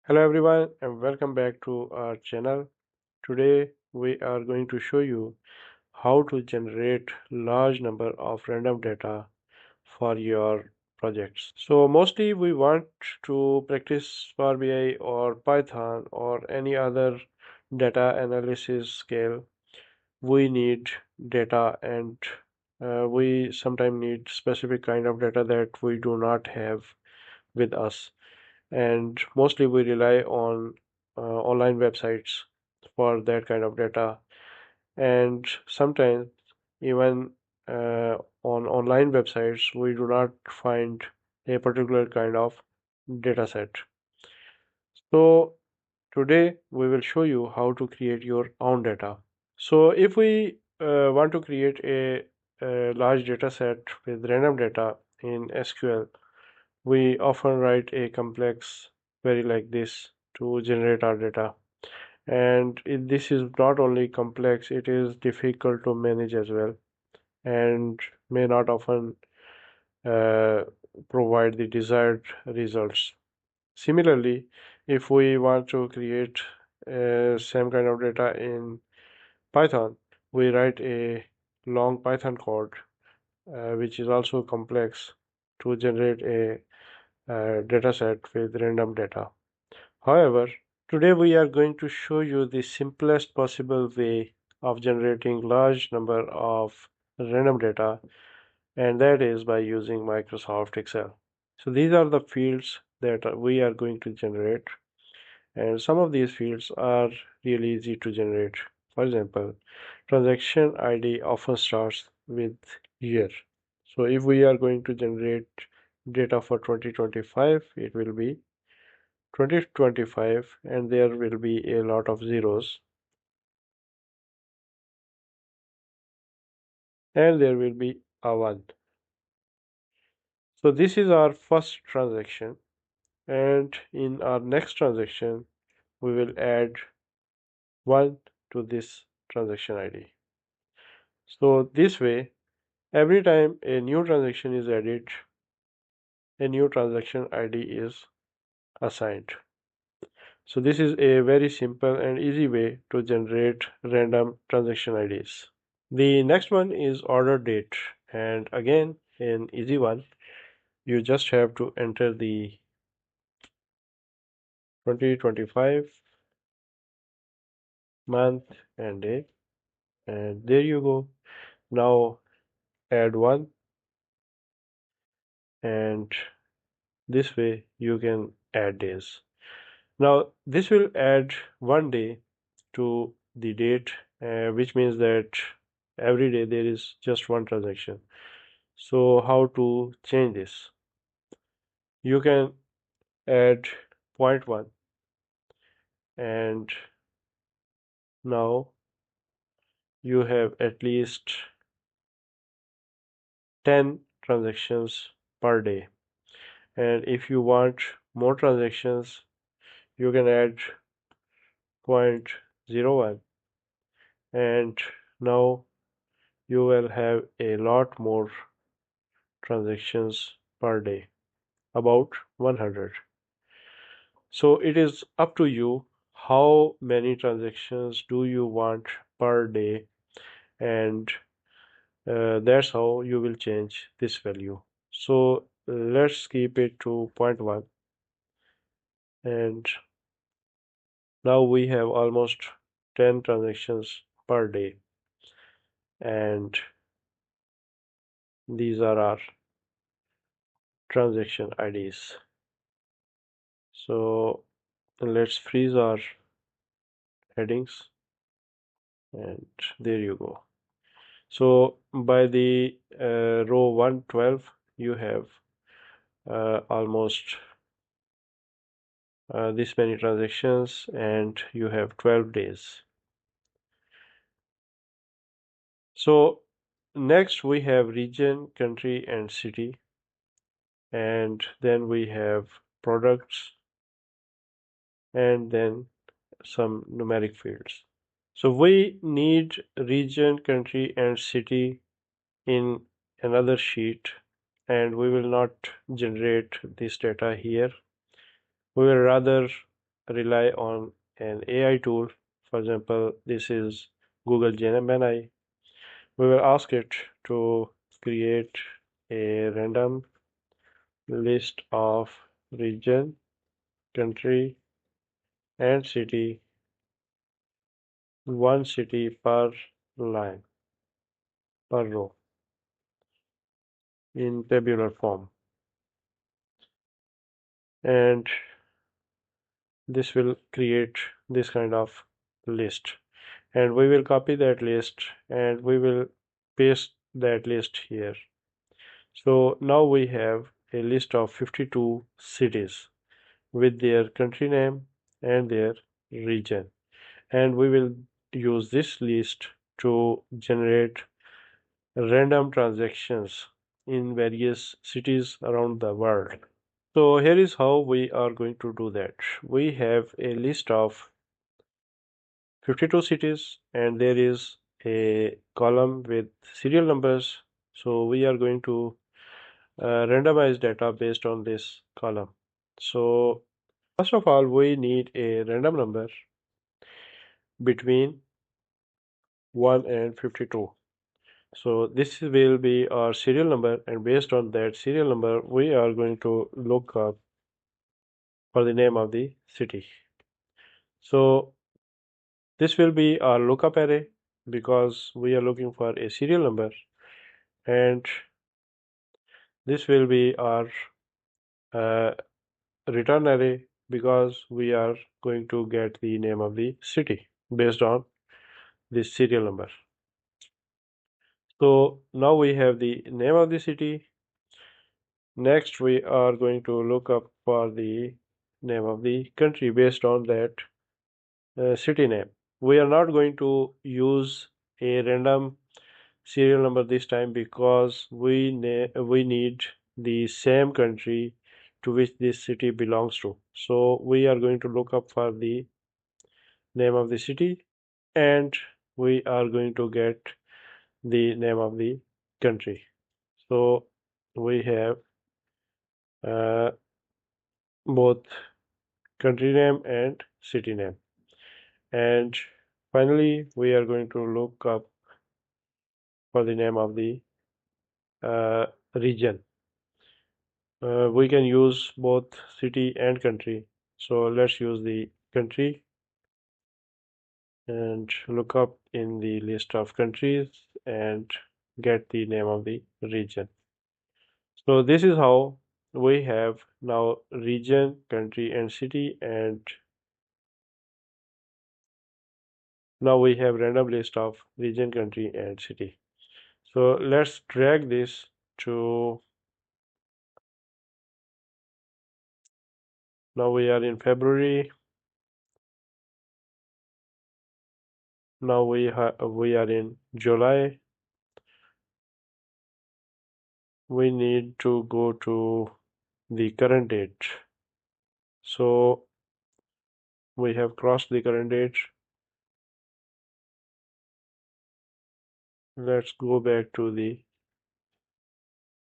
Hello everyone and welcome back to our channel. Today we are going to show you how to generate large number of random data for your projects. So mostly we want to practice Power BI or Python or any other data analysis scale. We need data and we sometimes need specific kind of data that we do not have with us, and mostly we rely on online websites for that kind of data, and sometimes even on online websites we do not find a particular kind of data set. So today we will show you how to create your own data. So if we want to create a large data set with random data in SQL, we often write a complex query like this to generate our data. And this is not only complex, it is difficult to manage as well, and may not often uh, provide the desired results. Similarly, if we want to create same kind of data in Python, we write a long Python code, which is also complex to generate a data set with random data. However, today we are going to show you the simplest possible way of generating large number of random data, and that is by using Microsoft Excel. So these are the fields that we are going to generate, and some of these fields are really easy to generate. For example, transaction ID often starts with year. So if we are going to generate data for 2025, it will be 2025, and there will be a lot of zeros, and there will be a 1. So this is our first transaction, and in our next transaction we will add 1 to this transaction ID. So this way, every time a new transaction is added, a new transaction ID is assigned. So this is a very simple and easy way to generate random transaction IDs. The next one is order date, and again an easy one. You just have to enter the 2025 month and day, and there you go. Now add 1, and this way you can add days. Now this will add 1 day to the date, which means that every day there is just one transaction. So how to change this? You can add 0.1, and now you have at least 10 transactions per day. And if you want more transactions, you can add 0.01, and now you will have a lot more transactions per day, about 100. So it is up to you how many transactions do you want per day, and that's how you will change this value. So let's keep it to 0.1, and now we have almost 10 transactions per day, and these are our transaction IDs. So let's freeze our headings, and there you go. So by the row 112 you have almost this many transactions, and you have 12 days. So next we have region, country, and city, and then we have products, and then some numeric fields. So we need region, country, and city in another sheet, and we will not generate this data here. We will rather rely on an AI tool. For example, this is Google Gemini. We will ask it to create a random list of region, country, and city, one city per line, per row, in tabular form. And this will create this kind of list. And we will copy that list and we will paste that list here. So now we have a list of 52 cities with their country name and their region. And we will use this list to generate random transactions in various cities around the world. So here is how we are going to do that. We have a list of 52 cities and there is a column with serial numbers. So we are going to randomize data based on this column. So first of all, we need a random number between 1 and 52. So this will be our serial number, and based on that serial number, we are going to look up for the name of the city. So this will be our lookup array because we are looking for a serial number, and this will be our uh, return array because we are going to get the name of the city based on this serial number. So now we have the name of the city. Next, we are going to look up for the name of the country based on that city name. We are not going to use a random serial number this time because we need the same country to which this city belongs to. So we are going to look up for the name of the city and we are going to get the name of the country. So we have uh, both country name and city name. And finally, we are going to look up for the name of the uh, region. We can use both city and country. So let's use the country and look up in the list of countries and get the name of the region. So this is how we have now region, country, and city, and now we have random list of region, country, and city. So let's drag this to, now we are in February. Now we are in July. We need to go to the current date. So we have crossed the current date. Let's go back to the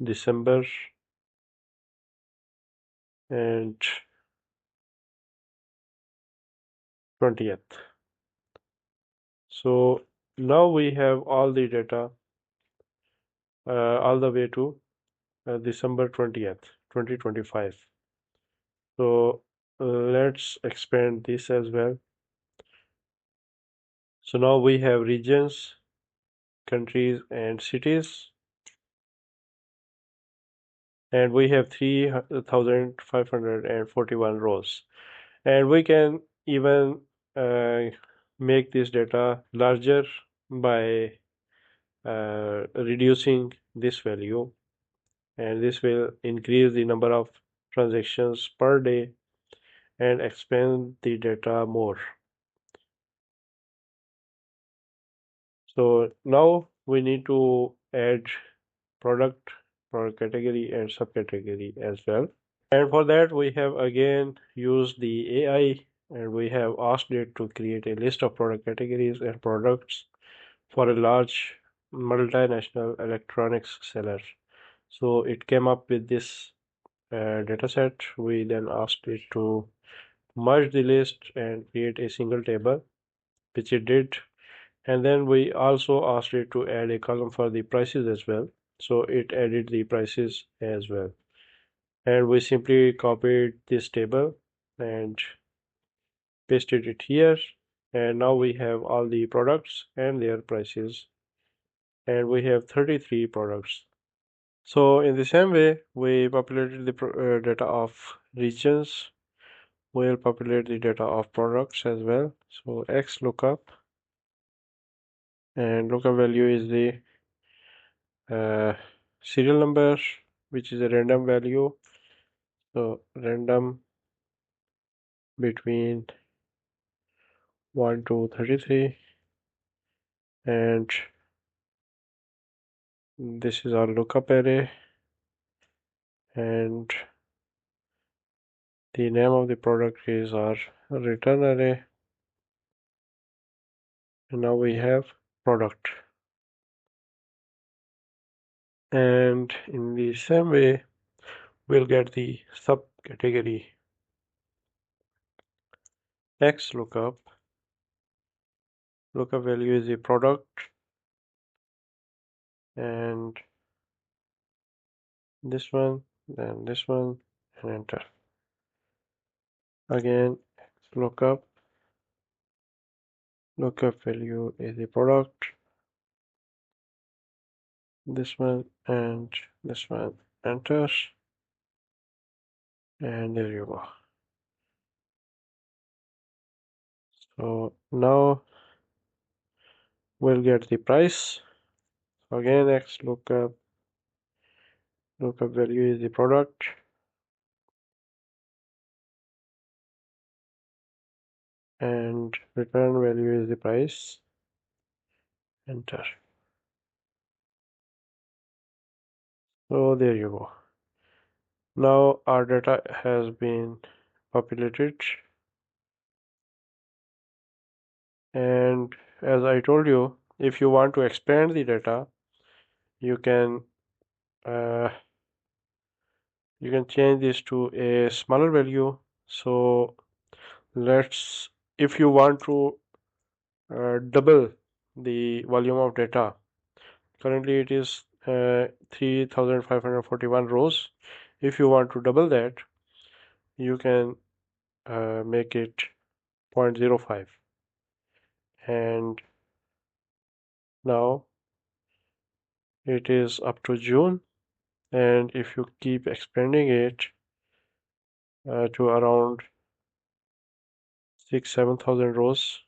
December and 20th. So now we have all the data all the way to December 20th, 2025. So let's expand this as well. So now we have regions, countries, and cities, and we have 3,541 rows. And we can even uh, make this data larger by reducing this value, and this will increase the number of transactions per day and expand the data more. So now we need to add product, product category, and subcategory as well. And for that, we have again used the AI and we have asked it to create a list of product categories and products for a large multinational electronics seller. So it came up with this dataset. We then asked it to merge the list and create a single table, which it did. And then we also asked it to add a column for the prices as well. So it added the prices as well. And we simply copied this table and pasted it here. And now we have all the products and their prices. And we have 33 products. So in the same way, we populated the data of regions. We'll populate the data of products as well. So X lookup, and lookup value is the serial number, which is a random value. So random between 1 to 33, and this is our lookup array, and the name of the product is our return array. And now we have product. And in the same way, we'll get the subcategory X lookup. Lookup value is the product, and this one, then this one, and enter. Again, X lookup value is the product, this one, and this one, enter, and there you go. So now we'll get the price. Again, X lookup value is the product, and return value is the price, enter. So there you go. Now our data has been populated, and as I told you, if you want to expand the data, you can change this to a smaller value. So if you want to double the volume of data, currently it is 3541 rows. If you want to double that, you can make it 0.05, and now it is up to June, and if you keep expanding it to around 6,000-7,000 rows,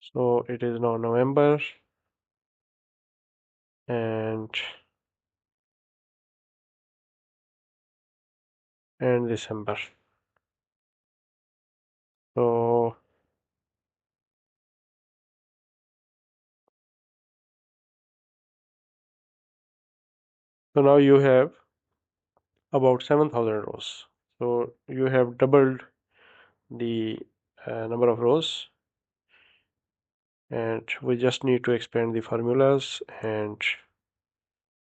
so it is now November and December. So now you have about 7,000 rows. So you have doubled the number of rows, and we just need to expand the formulas, and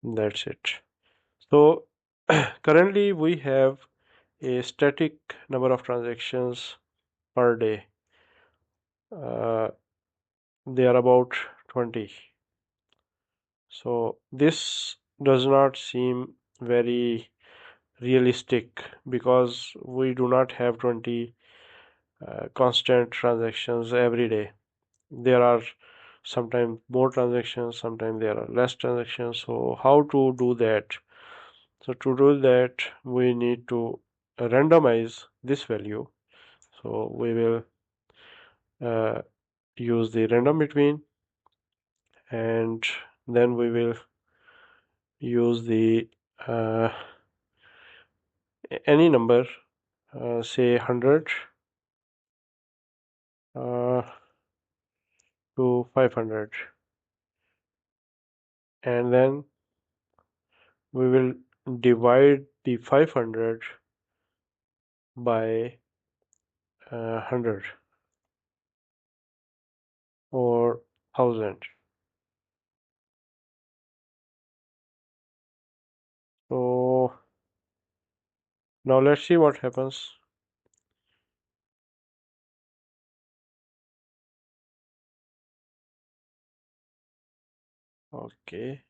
that's it. So currently we have a static number of transactions per day. They are about 20. So this does not seem very realistic because we do not have 20 constant transactions every day. There are sometimes more transactions, sometimes there are less transactions. So how to do that? So to do that, we need to randomize this value. So we will use the random between, and then we will use the any number, say 100 to 500, and then we will divide the 500 by 100 or 1000. So Now let's see what happens. Okay,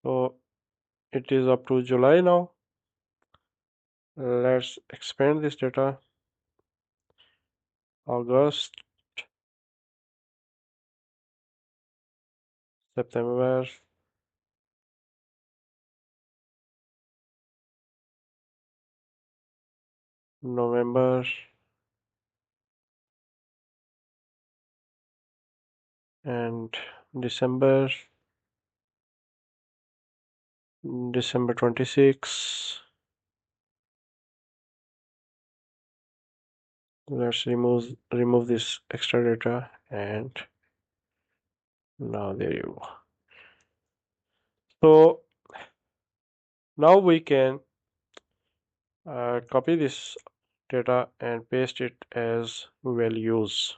so it is up to July now. Let's expand this data. August, September, November, and December, December 26. Let's remove this extra data, and now there you go. So now we can copy this data and paste it as values,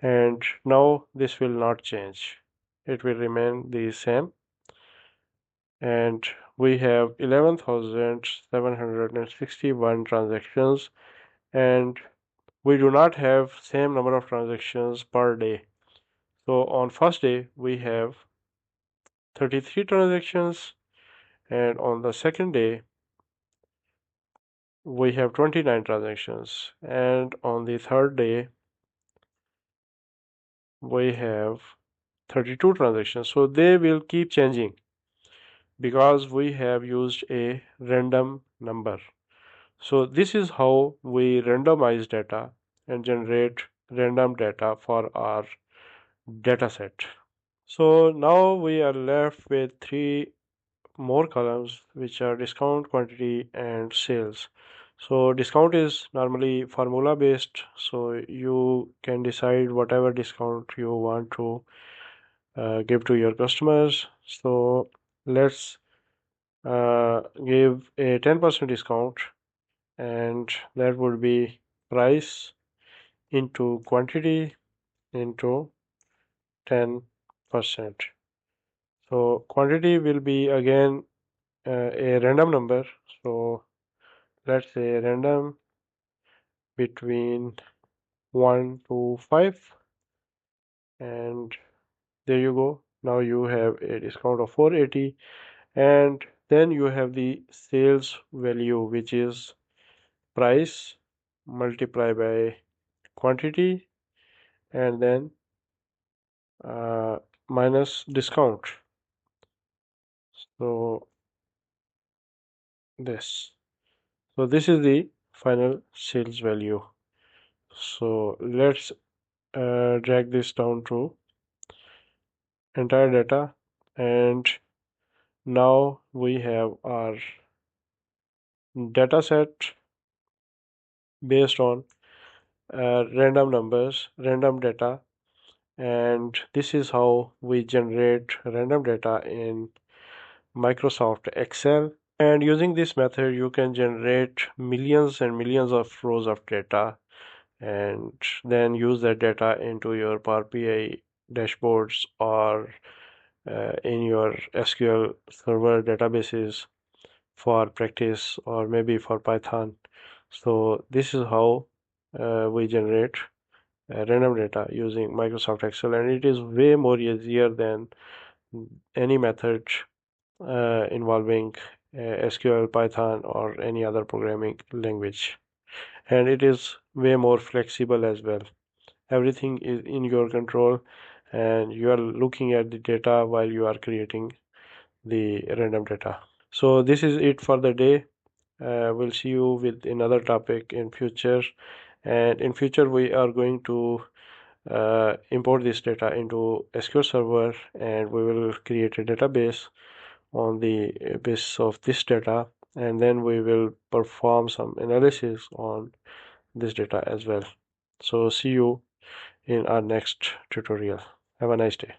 and now this will not change, it will remain the same, and we have 11,761 transactions, and we do not have same number of transactions per day. So on first day we have 33 transactions, and on the second day we have 29 transactions, and on the third day we have 32 transactions. So they will keep changing because we have used a random number. So this is how we randomize data and generate random data for our dataset. So now we are left with three more columns, which are discount, quantity, and sales. So discount is normally formula based, so you can decide whatever discount you want to give to your customers. So let's give a 10% discount, and that would be price into quantity into 10%. So quantity will be again a random number. So let's say random between 1 to 5, and there you go. Now you have a discount of 480, and then you have the sales value, which is price multiplied by quantity, and then uh, minus discount. So this. So this is the final sales value. So let's drag this down to entire data, and now we have our data set based on random numbers, random data, and this is how we generate random data in Microsoft Excel. And using this method, you can generate millions and millions of rows of data, and then use that data into your Power BI dashboards or in your SQL Server databases for practice, or maybe for Python. So this is how we generate random data using Microsoft Excel, and it is way more easier than any method involving SQL, Python, or any other programming language. And it is way more flexible as well. Everything is in your control, and you are looking at the data while you are creating the random data. So this is it for the day. We'll see you with another topic in future, and in future we are going to import this data into SQL Server, and we will create a database on the basis of this data, and then we will perform some analysis on this data as well. So see you in our next tutorial. Have a nice day.